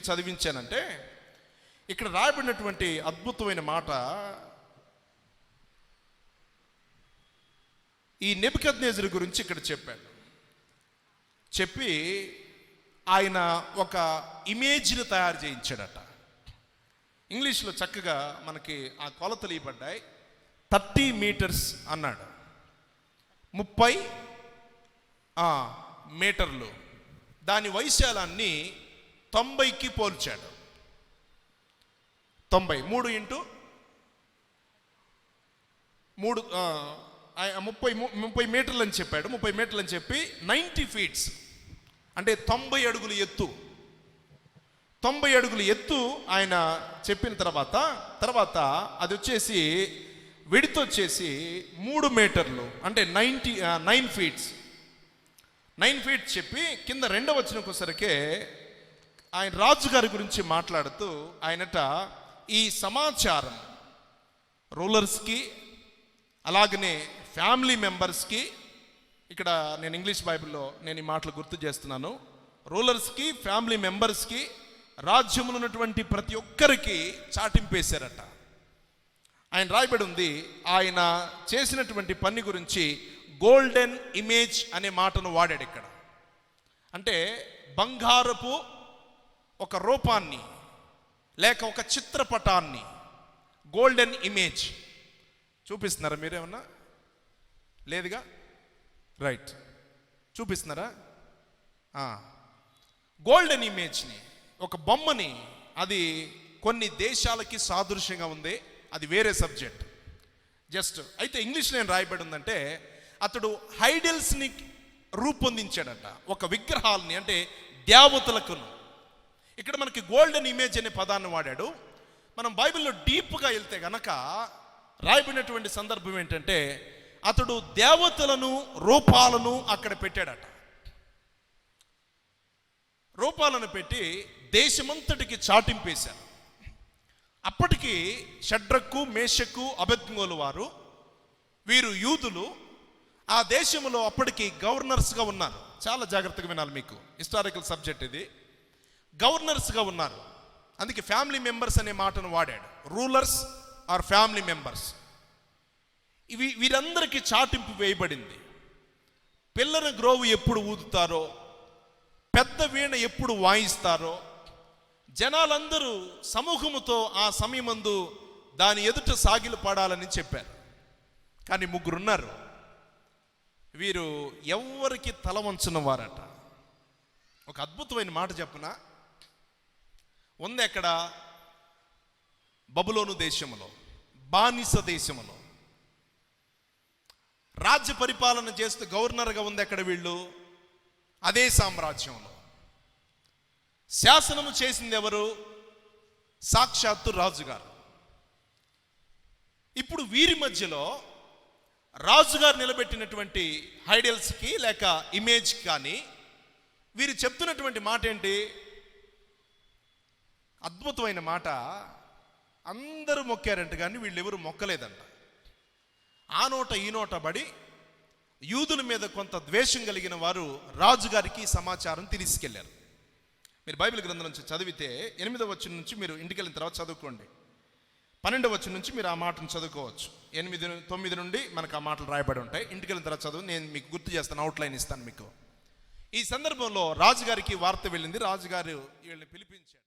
చదివించానంటే, ఇక్కడ రాయబడినటువంటి అద్భుతమైన మాట, ఈ నెబుకద్నెజరు గురించి ఇక్కడ చెప్పి ఆయన ఒక ఇమేజ్ని తయారు చేయించాడట. ఇంగ్లీష్లో చక్కగా మనకి ఆ కొలతలు ఇవ్వబడ్డాయి. 30 మీటర్స్ అన్నాడు, 30 మీటర్లు. దాని వైశాలాన్ని 90కి పోల్చాడు. 90 3 ఇంటూ 3 30 మీటర్లు అని చెప్పాడు. 30 మీటర్లు అని చెప్పి 90 ఫీట్స్ అంటే 90 అడుగులు ఎత్తు. 90 అడుగులు ఎత్తు ఆయన చెప్పిన తర్వాత అది వచ్చేసి విడ్త్ వచ్చేసి 3 మీటర్లు, అంటే 9 ఫీట్స్. 9 ఫీట్ చెప్పి కింద 2వ వచనంకొసరికే ఆయన రాజుగారి గురించి మాట్లాడుతూ ఆయనట ఈ సమాచారం రూలర్స్కి అలాగనే ఫ్యామిలీ మెంబర్స్కి, ఇక్కడ నేను ఇంగ్లీష్ బైబిల్లో నేను ఈ మాటలు గుర్తు చేస్తున్నాను, రూలర్స్కి ఫ్యామిలీ మెంబర్స్కి రాజ్యంలో ఉన్నటువంటి ప్రతి ఒక్కరికి చాటింపేశారట. ఆయన రాయబడి ఉంది, ఆయన చేసినటువంటి పని గురించి గోల్డెన్ ఇమేజ్ అనే మాటను వాడాడు ఇక్కడ. అంటే బంగారపు ఒక రూపాన్ని లేక ఒక చిత్రపటాన్ని, గోల్డెన్ ఇమేజ్ చూపిస్తున్నారా మీరేమన్నా? లేదుగా, రైట్, చూపిస్తున్నారా? గోల్డెన్ ఇమేజ్ని, ఒక బొమ్మని, అది కొన్ని దేశాలకి సాదృశ్యంగా ఉంది, అది వేరే సబ్జెక్ట్ జస్ట్. అయితే ఇంగ్లీష్లో ఏం రాయబడి ఉందంటే అతడు ఐడల్స్ని రూపొందించాడట, ఒక విగ్రహాలని, అంటే దేవతలకును. ఇక్కడ మనకి గోల్డెన్ ఇమేజ్ అనే పదాన్ని వాడాడు. మనం బైబిల్లో డీప్గా వెళ్తే గనక రాయబడినటువంటి సందర్భం ఏంటంటే అతడు దేవతలను రూపాలను అక్కడ పెట్టాడట. రూపాలను పెట్టి దేశమంతటికి చాటింపేశారు. అప్పటికి షడ్రకు, మేషకు, అబేద్నెగోలు వారు, వీరు యూదులు, ఆ దేశంలో అప్పటికి గవర్నర్స్గా ఉన్నారు. చాలా జాగ్రత్తగా వినాలి, మీకు హిస్టారికల్ సబ్జెక్ట్ ఇది. గవర్నర్స్గా ఉన్నారు, అందుకే ఫ్యామిలీ మెంబర్స్ అనే మాటను వాడాడు. Rulers are family members. వీరందరికీ చాటింపు వేయబడింది. పిల్లల గ్రోవు ఎప్పుడు ఊదుతారో, పెద్ద వీణ ఎప్పుడు వాయిస్తారో, జనాలందరూ సమూహముతో ఆ సమయమందు దాని ఎదుట సాగిలు పడాలని చెప్పారు. కానీ 3 ఉన్నారు, వీరు ఎవరికి తల వంచిన వారట. ఒక అద్భుతమైన మాట చెప్పనా, ఉంది ఎక్కడ? బబులోను దేశములో, బానిస దేశములో రాజ్య పరిపాలన చేస్తూ గవర్నర్గా ఉంది ఎక్కడ? వీళ్ళు అదే సామ్రాజ్యంలో. శాసనము చేసింది ఎవరు? సాక్షాత్తు రాజుగారు. ఇప్పుడు వీరి మధ్యలో రాజుగారు నిలబెట్టినటువంటి ఐడల్స్కి లేక ఇమేజ్ కానీ వీరు చెప్తున్నటువంటి మాట ఏంటి? అద్భుతమైన మాట. అందరూ మొక్కారంట కానీ వీళ్ళెవరు మొక్కలేదంట. ఆ నోట ఈ నోట పడి యూదుల మీద కొంత ద్వేషం కలిగిన వారు రాజుగారికి సమాచారం తీసుకెళ్లారు. మీరు బైబిల్ గ్రంథం నుంచి చదివితే 8వ వచనం నుంచి మీరు ఇంటికి వెళ్ళిన తర్వాత చదువుకోండి. 12వ వచనం నుంచి మీరు ఆ మాటను చదువుకోవచ్చు. 8, 9 నుండి మనకు ఆ మాటలు రాయబడి ఉంటాయి. ఇంటికి వెళ్ళిన తర్వాత చదువు, నేను మీకు గుర్తు చేస్తాను, అవుట్లైన్ ఇస్తాను మీకు. ఈ సందర్భంలో రాజుగారికి వార్త వెళ్ళింది. రాజుగారు వీళ్ళని పిలిపించాడు.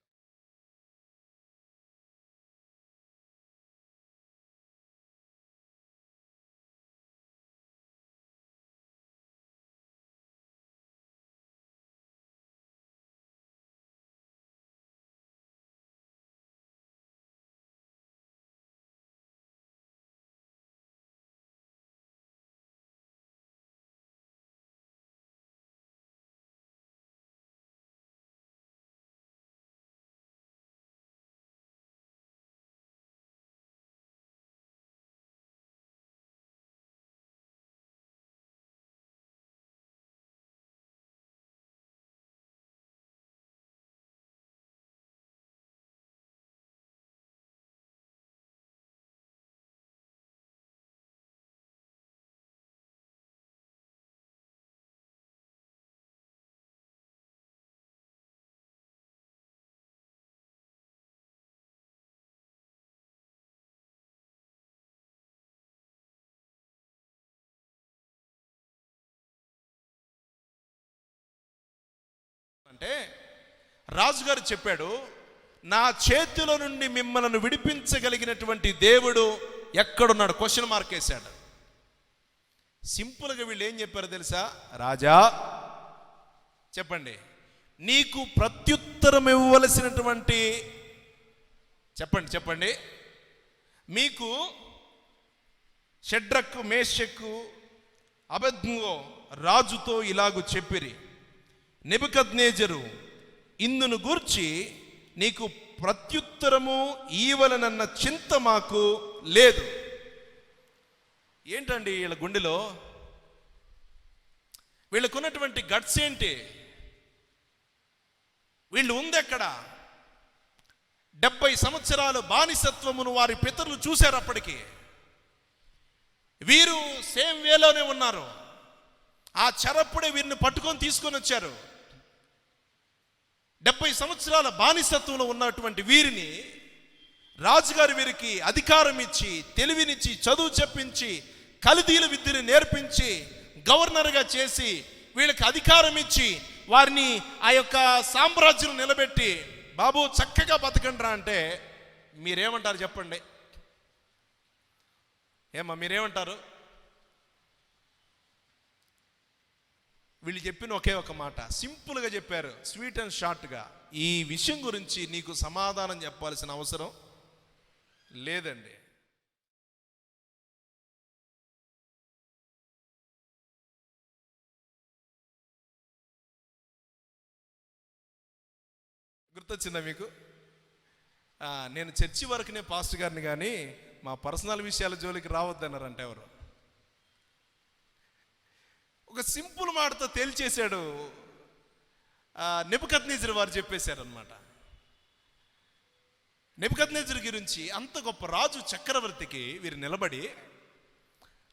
అంటే రాజుగారు చెప్పాడు, నా చేతిలో నుండి మిమ్మల్ని విడిపించగలిగినటువంటి దేవుడు ఎక్కడున్నాడు? క్వశ్చన్ మార్క్ వేశాడు. సింపుల్గా వీళ్ళు ఏం చెప్పారు తెలుసా? రాజా చెప్పండి, నీకు ప్రత్యుత్తరం ఇవ్వవలసినటువంటి, చెప్పండి, మీకు షడ్రకు, మేషకు, అబేద్నెగో రాజుతో ఇలాగు చెప్పిరి, నెబుకద్నెజరు ఇందును గూర్చి నీకు ప్రత్యుత్తరము ఈవలనన్న చింత మాకు లేదు. ఏంటండి వీళ్ళ గుండెలో? వీళ్ళకున్నటువంటి గట్స్ ఏంటి? వీళ్ళు ఉందెక్కడ? 70 సంవత్సరాలు బానిసత్వమును వారి పితరులు చూశారు. అప్పటికి వీరు సేమ్ వేలోనే ఉన్నారు. ఆ చెరప్పుడే వీరిని పట్టుకొని తీసుకొని వచ్చారు. 70 సంవత్సరాల బానిసత్వంలో ఉన్నటువంటి వీరిని రాజుగారు వీరికి అధికారం ఇచ్చి, తెలివినిచ్చి, చదువు చెప్పించి, కల్దీల విద్యను నేర్పించి, గవర్నర్గా చేసి, వీళ్ళకి అధికారం ఇచ్చి, వారిని ఆ యొక్క సామ్రాజ్యం నిలబెట్టి, బాబు చక్కగా బతకండ్రా అంటే మీరేమంటారు చెప్పండి? ఏమా మీరేమంటారు? వీళ్ళు చెప్పిన ఒకే ఒక మాట, సింపుల్గా చెప్పారు, స్వీట్ అండ్ షార్ట్గా. ఈ విషయం గురించి నీకు సమాధానం చెప్పాల్సిన అవసరం లేదండి. గుర్తొచ్చిందా మీకు? నేను చర్చి వరకునే పాస్టర్ గారిని, కానీ మా పర్సనల్ విషయాల జోలికి రావద్దన్నారంట ఎవరు. ఒక సింపుల్ మాటతో తేల్చేశాడు. నెబుకద్నెజరు వారు చెప్పేశారనమాట. నెబుకద్నెజరు గురించి, అంత గొప్ప రాజు చక్రవర్తికి వీరు నిలబడి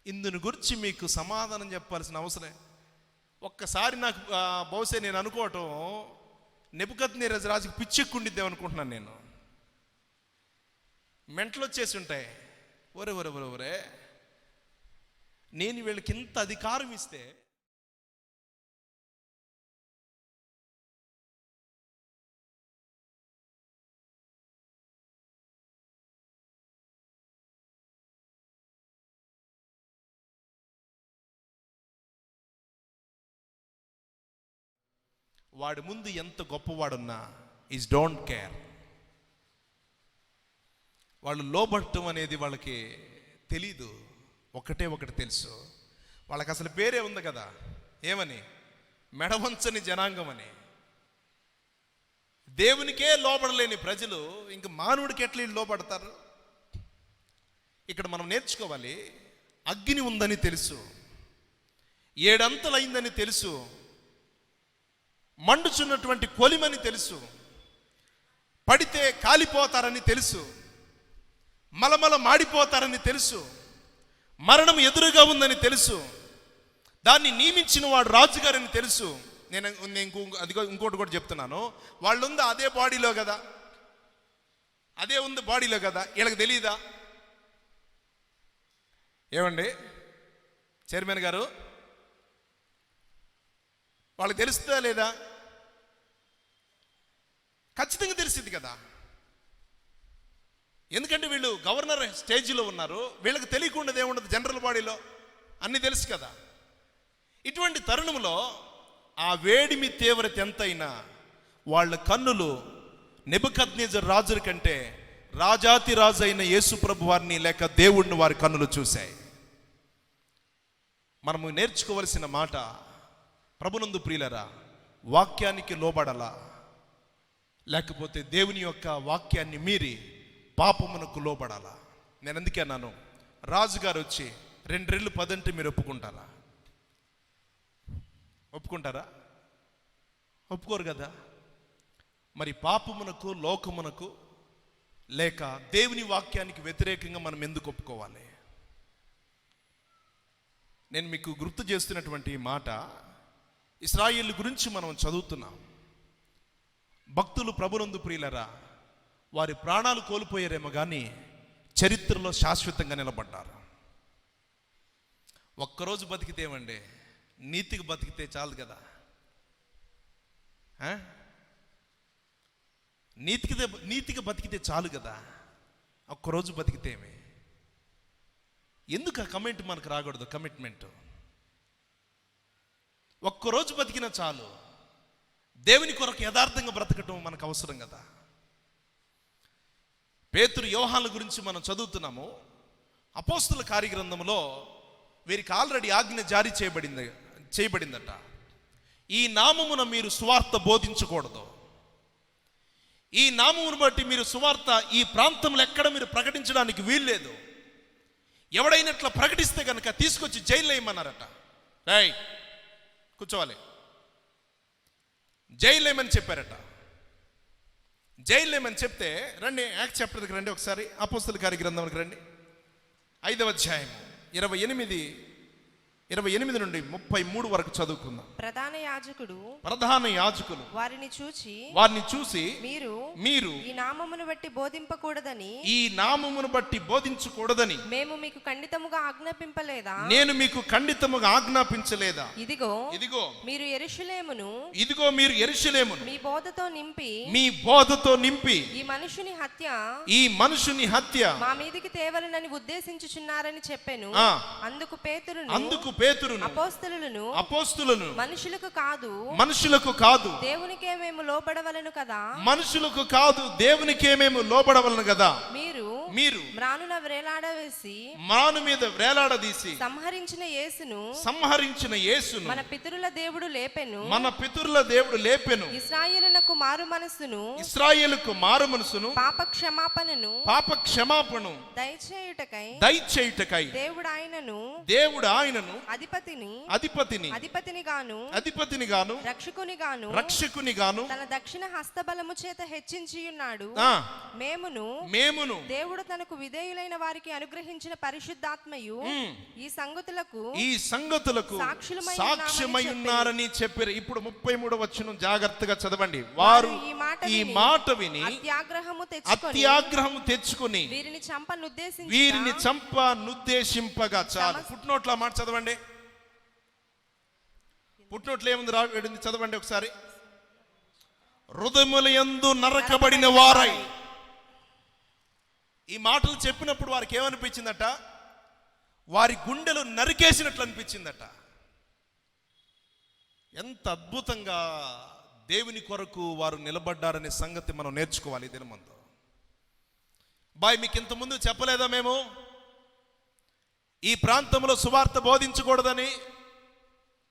ఇందుని గురించి మీకు సమాధానం చెప్పాల్సిన అవసరం. ఒక్కసారి నాకు బహుశా నేను అనుకోవటం, నెబుకద్నెజరు రాజుకి పిచ్చెక్కుండిద్దాం అనుకుంటున్నాను నేను. మెంటలు వచ్చేసి ఉంటాయి. ఒరే ఒరే ఒరే ఒరే, నేను వీళ్ళకి ఇంత అధికారం ఇస్తే వాడి ముందు ఎంత గొప్పవాడున్నా ఈజ్ డోంట్ కేర్. వాళ్ళు లోబట్టం అనేది వాళ్ళకి తెలీదు. ఒకటే ఒకటి తెలుసు, వాళ్ళకి అసలు పేరే ఉంది కదా, ఏమని? మెడవంచని జనాంగం అని. దేవునికే లోబడలేని ప్రజలు ఇంక మానవుడికి ఎట్లా లోబడతారు? ఇక్కడ మనం నేర్చుకోవాలి, అగ్ని ఉందని తెలుసు, 7 అంతలైందని తెలుసు, మండుచున్నటువంటి కొలిమని తెలుసు, పడితే కాలిపోతారని తెలుసు, మలమల మాడిపోతారని తెలుసు, మరణం ఎదురుగా ఉందని తెలుసు, దాన్ని నియమించిన వాడు రాజుగారని తెలుసు. నేను ఇంకోటి కూడా చెప్తున్నాను, వాళ్ళు ఉంది అదే బాడీలో కదా, అదే ఉంది బాడీలో కదా, వీళ్ళకి తెలియదా? ఏమండి చైర్మన్ గారు, వాళ్ళకి తెలుస్తుందా లేదా? ఖచ్చితంగా తెలిసింది కదా. ఎందుకంటే వీళ్ళు గవర్నర్ స్టేజ్లో ఉన్నారు, వీళ్ళకి తెలియకుండా ఏముండదు జనరల్ బాడీలో, అన్నీ తెలుసు కదా. ఇటువంటి తరుణంలో ఆ వేడిమి తీవ్రత ఎంతైనా వాళ్ళ కన్నులు నెబుకద్నెజరు రాజుల కంటే రాజాతి రాజు అయిన యేసు ప్రభు వారిని లేక దేవుణ్ణి వారి కన్నులు చూశాయి. మనము నేర్చుకోవలసిన మాట, ప్రభునందు ప్రియులరా, వాక్యానికి లోబడాలా, లేకపోతే దేవుని యొక్క వాక్యాన్ని మీరి పాపమునకు లోబడాలా. నేను అందుకే అన్నాను, రాజుగారు వచ్చి 2 రెళ్ళు 10 అంటే మీరు ఒప్పుకుంటారా? ఒప్పుకుంటారా? ఒప్పుకోరు కదా. మరి పాపమునకు, లోకమునకు, లేక దేవుని వాక్యానికి వ్యతిరేకంగా మనం ఎందుకు ఒప్పుకోవాలి? నేను మీకు గుర్తు చేస్తున్నటువంటి మాట, ఇశ్రాయేలు గురించి మనం చదువుతున్నాం. భక్తులు ప్రభునందు ప్రియులరా, వారి ప్రాణాలు కోల్పోయారేమో కానీ చరిత్రలో శాశ్వతంగా నిలబడ్డారు. ఒక్కరోజు బతికితే ఏమండి, నీతికి బతికితే చాలు కదా. నీతికి బతికితే చాలు కదా. ఒక్కరోజు బతికితేమే. ఎందుకు ఆ కమెంట్ మనకు రాకూడదు? కమిట్మెంట్. ఒక్కరోజు బతికినా చాలు. దేవుని కొరకు యథార్థంగా బ్రతకటం మనకు అవసరం కదా. పేతురు, యోహాను గురించి మనం చదువుతున్నాము. అపోస్తుల కార్యగ్రంథంలో వీరికి ఆల్రెడీ ఆజ్ఞ జారీ చేయబడిందట. ఈ నామమున మీరు సువార్త బోధించకూడదు, ఈ నామమును బట్టి మీరు సువార్త ఈ ప్రాంతంలో ఎక్కడ మీరు ప్రకటించడానికి వీల్లేదు, ఎవడైనా ఇట్లా ప్రకటిస్తే కనుక తీసుకొచ్చి జైల్లో వేయమన్నారట. రేయ్ కూర్చోవాలి, జైలు ఏమని చెప్పారట. జైలు ఏమని చెప్తే రండి యాక్ట్ చాప్టర్కి రండి ఒకసారి, అపోస్తల కార్య గ్రంథంకి రండి, 5వ అధ్యాయం 28 నుండి 33 వరకు చదువుకుందాం. ప్రధాన యాజకులు వారిని చూచి మీరు ఈ నామమును బట్టి బోధించకూడదని మేము మీకు ఖండితముగా ఆజ్ఞాపించలేదా? ఇదిగో మీరు యెరూషలేమును మీ బోధతో నింపి ఈ మనుషుని హత్య మా మీదికి తేవలనని ఉద్దేశించుచున్నారని చెప్పాను. అందుకు పేతురును అపోస్తలులను మనుషులకు కాదు దేవునికే మేము లోబడవలను కదా. మీరు మ్రానున మాను మీద వ్రేలాడదీసి సంహరించిన యేసును మన పితరుల దేవుడు లేపెను. ఇశ్రాయేలునకు మారు మనసును పాప క్షమాపణను దయచేయుటకై దేవుడు ఆయనను అధిపతిని గాను రక్షకుని గాను తన దక్షిణ హస్తబలము చేత హెచ్చించి ఉన్నాడు. మేమును దేవుడు తనకు విధేయులైన వారికి అనుగ్రహించిన పరిశుద్ధాత్మయు ఈ సంగతులకు సాక్ష్యమై ఉన్నారని చెప్పారు. ఇప్పుడు 33వ వచనం జాగ్రత్తగా చదవండి. వారు ఈ మాట విని అత్యాగ్రహము తెచ్చుకొని వీరిని చంపనుద్దేశింపగా. చాలు, పుట్టినోట్ల మాట చదవండి. పుట్టినోట్లు ఏముంది రాబడింది చదవండి ఒకసారి. హృదయములయందు నరకబడిన వారై. ఈ మాటలు చెప్పినప్పుడు వారికి ఏమనిపించిందట? వారి గుండెలు నరికేసినట్లు అనిపించిందట. ఎంత అద్భుతంగా దేవుని కొరకు వారు నిలబడ్డారనే సంగతి మనం నేర్చుకోవాలి దీని ముందు. మీకు ఇంతకుముందు చెప్పలేదా మేము ఈ ప్రాంతంలో సువార్త బోధించకూడదని?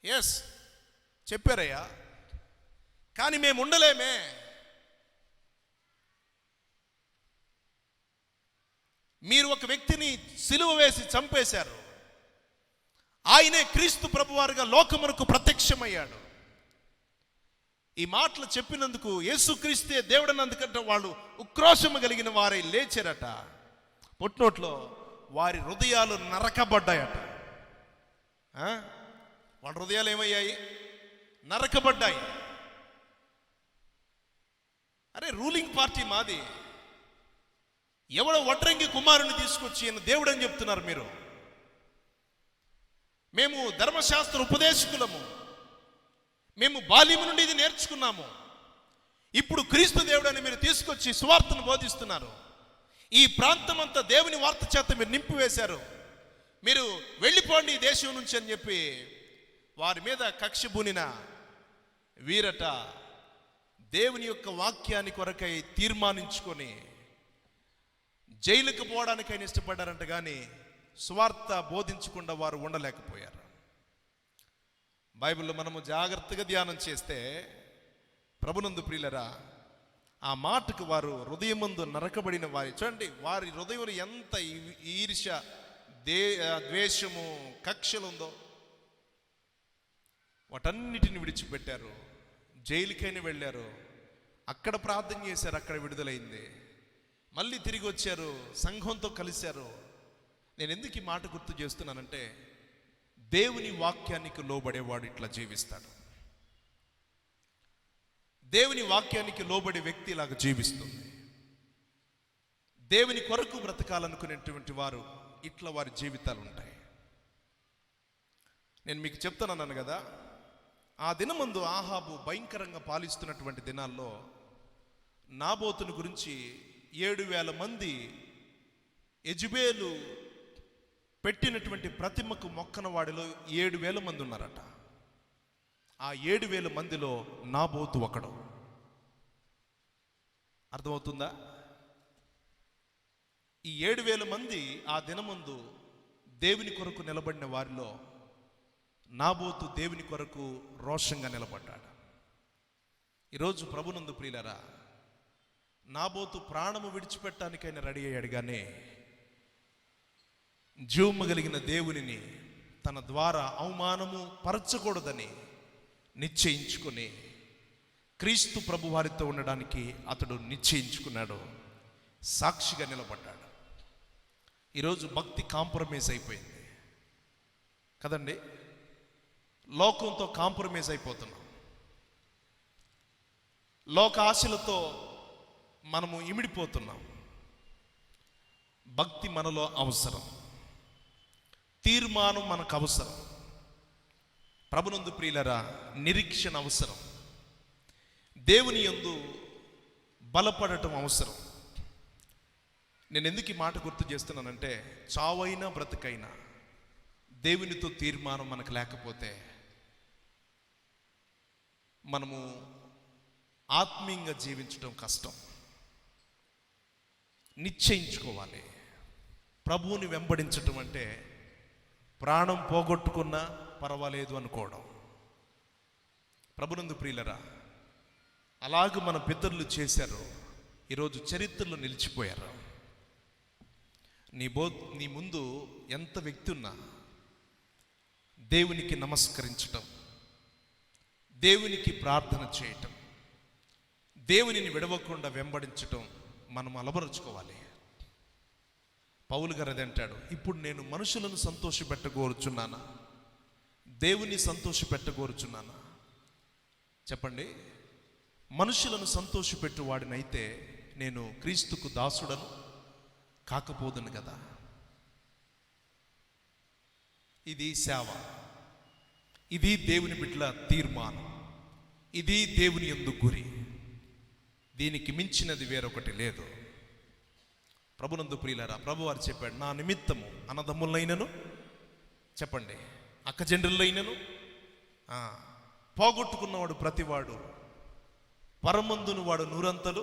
ఎస్ చెప్పారయ్యా, కానీ మేము ఉండలేమే. మీరు ఒక వ్యక్తిని సిలువ వేసి చంపేశారు. ఆయనే క్రీస్తు ప్రభువారుగా లోకమునకు ప్రత్యక్షమయ్యాడు. ఈ మాటలు చెప్పినందుకు యేసుక్రీస్తే దేవుడన్నందుకంటే వాళ్ళు ఉక్రోషము కలిగిన వారై లేచారట. పుట్టినోట్లో వారి హృదయాలు నరకబడ్డాయట. వాళ్ళ హృదయాలు ఏమయ్యాయి? నరకబడ్డాయి. అరే రూలింగ్ పార్టీ మాది, ఎవడో వడ్రంగి కుమారుని తీసుకొచ్చి దేవుడు అని చెప్తున్నారు మీరు. మేము ధర్మశాస్త్ర ఉపదేశకులము, మేము బాల్యము నుండి ఇది నేర్చుకున్నాము. ఇప్పుడు క్రీస్తు దేవుడు అని మీరు తీసుకొచ్చి సువార్తను బోధిస్తున్నారు. ఈ ప్రాంతం అంతా దేవుని వార్త చేత మీరు నింపివేశారు. మీరు వెళ్ళిపోండి ఈ దేశం నుంచి అని చెప్పి వారి మీద కక్ష బూనిన వీరట దేవుని యొక్క వాక్యాన్ని కొరకై తీర్మానించుకొని జైలుకు పోవడానికైనా ఇష్టపడ్డారంట, కానీ సువార్త బోధించకుండా వారు ఉండలేకపోయారు. బైబిల్లో మనము జాగ్రత్తగా ధ్యానం చేస్తే ప్రభునందు ప్రియులరా, ఆ మాటకు వారు హృదయమందు నరకబడిన వారి చూడండి, వారి హృదయంలో ఎంత ఈర్ష్య, ద్వేషము, కక్షలుందో వాటన్నిటిని విడిచిపెట్టారు. జైలుకైనా వెళ్ళారు, అక్కడ ప్రార్థన చేశారు, అక్కడ విడుదలైంది. మళ్ళీ తిరిగి వచ్చారు, సంఘంతో కలిశారు. నేను ఎందుకు ఈ మాట గుర్తు చేస్తున్నానంటే, దేవుని వాక్యానికి లోబడేవాడు ఇట్లా జీవిస్తాడు. దేవుని వాక్యానికి లోబడే వ్యక్తి ఇలాగ జీవిస్తుంది. దేవుని కొరకు బ్రతకాలనుకునేటువంటి వారు ఇట్లా వారి జీవితాలు ఉంటాయి. నేను మీకు చెప్తున్నాను కదా, ఆ దినమందు ఆహాబు భయంకరంగా పాలిస్తున్నటువంటి దినాల్లో నాబోతుని గురించి 7,000 మంది యెజెబెలు పెట్టినటువంటి ప్రతిమకు మొక్కన వాడిలో 7,000 మంది ఉన్నారట. ఆ 7,000 మందిలో నాబోతు ఒకడు. అర్థమవుతుందా? ఈ 7,000 మంది ఆ దినమందు దేవుని కొరకు నిలబడిన వారిలో నాబోతు దేవుని కొరకు రోషంగా నిలబడ్డాడు. ఈరోజు ప్రభునందు ప్రియులరా, నాబోతు ప్రాణము విడిచిపెట్టడానికైనా రెడీ అయ్యాడు, కానీ జీవము కలిగిన దేవునిని తన ద్వారా అవమానము పరచకూడదని నిశ్చయించుకొని క్రీస్తు ప్రభు వారితో ఉండడానికి అతడు నిశ్చయించుకున్నాడు, సాక్షిగా నిలబడ్డాడు. ఈరోజు భక్తి కాంప్రమైజ్ అయిపోయింది కదండి. లోకంతో కాంప్రమైజ్ అయిపోతున్నాం. లోక ఆశలతో మనము ఇమిడిపోతున్నాం. భక్తి మనలో అవసరం, తీర్మానం మనకు అవసరం. ప్రభునందు ప్రియులరా, నిరీక్షణ అవసరం, దేవుని యందు బలపడటం అవసరం. నేను ఎందుకు ఈ మాట గుర్తు చేస్తున్నానంటే, చావైనా బ్రతుకైనా దేవునితో తీర్మానం మనకు లేకపోతే మనము ఆత్మీయంగా జీవించడం కష్టం. నిశ్చయించుకోవాలి. ప్రభువుని వెంబడించటం అంటే ప్రాణం పోగొట్టుకున్నా పర్వాలేదు అనుకోవడం. ప్రభునందు ప్రియులరా, అలాగ మన పితరులు చేశారు, ఈరోజు చరిత్రలో నిలిచిపోయారు. నీ ముందు ఎంత వ్యక్తి ఉన్నా దేవునికి నమస్కరించటం, దేవునికి ప్రార్థన చేయటం, దేవునిని విడవకుండా వెంబడించటం మనం అలవరుచుకోవాలి. పౌలు గారు అది అంటాడు, ఇప్పుడు నేను మనుషులను సంతోషపెట్టగోరుచున్నానా, దేవుని సంతోషపెట్టగోరుచున్నానా? చెప్పండి. మనుషులను సంతోషపెట్టు వాడినైతే నేను క్రీస్తుకు దాసుడను కాకపోదును కదా. ఇది సేవ, ఇది దేవుని బిడ్డల తీర్మానం, ఇది దేవుని యందు గురి. దీనికి మించినది వేరొకటి లేదు. ప్రభునందు ప్రియులారా, ప్రభు వారు చెప్పాడు, నా నిమిత్తము అన్నదమ్ములైనను, చెప్పండి, అక్కజెండ్రులైనను, పోగొట్టుకున్నవాడు ప్రతివాడు పరమందును వాడు నూరంతలు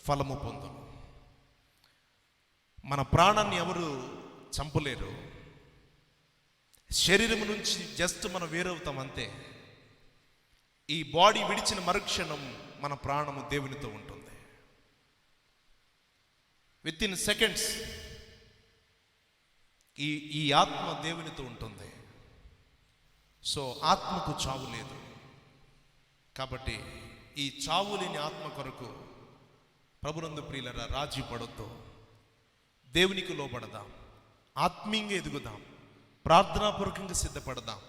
ఫలము పొందును. మన ప్రాణాన్ని ఎవరు చంపలేరు. శరీరం నుంచి జస్ట్ మనం వేరవుతాం అంతే. ఈ బాడీ విడిచిన మరుక్షణం మన ప్రాణము దేవునితో ఉంటుంది. విత్ ఇన్ సెకండ్స్ ఈ ఆత్మ దేవునితో ఉంటుంది. సో ఆత్మకు చావు లేదు. కాబట్టి ఈ చావు లేని ఆత్మ కొరకు ప్రభునందు ప్రియులరా, రాజీ పడొద్దు. దేవునికి లోబడదాం, ఆత్మీయంగా ఎదుగుదాం, ప్రార్థనాపూర్వకంగా సిద్ధపడదాం.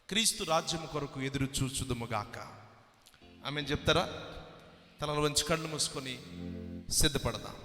క్రీస్తు రాజ్యం కొరకు ఎదురు చూచుదుముగాక. ఆమెను చెప్తారా? తనలో వంచి కళ్ళు మూసుకొని సిద్ధపడదాం.